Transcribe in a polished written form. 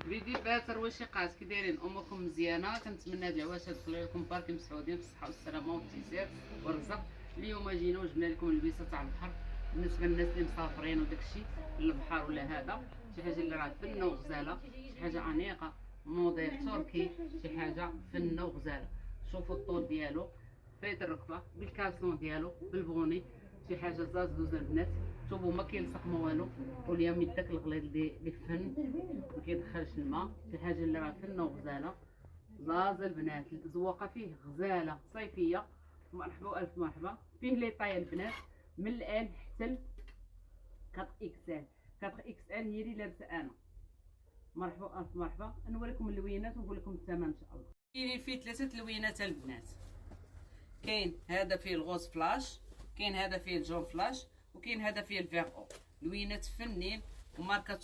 فيديو باتر وشقات كي دايرين اموركم مزيانه؟ كنتمنى هاد العواشر تدخل لكم باركي مسعودين في الصحه والسلامه والتيسير والرزق. اليوم جينا وجبنا لكم اللبسه تاع البحر بالنسبه للناس اللي مسافرين وداكشي البحر ولا هذا شي حاجه اللي راه فنه وغزاله، شي حاجه انيقه موديل تركي، شي حاجه فنه وغزاله. شوفوا الطول ديالو فايت الركبه بالكالسون ديالو بالبوني، شي حاجه زاز دوز البنات. شوفوا ما كيلصق ما والو، واليوم يداك الغليظ اللي فن ما كيدخلش الماء، شي حاجه اللي راه فنه وغزاله زاز البنات. الزواقه فيه غزاله صيفيه. مرحبا والف مرحبا. فيه لي طاي البنات من الان حتى 4 اكسال. 4 اكسال هي اللي لابسه انا. مرحبا الف مرحبا. نوريكم اللوينات ونقول لكم الثمن ان شاء الله. كاينين فيه 3 لوينات البنات. كاين هذا فيه الغوز فلاش، كاين هذا فيه الجون فلاش، وكاين هذا فيه الفيغ او. لوينات فنين وماركه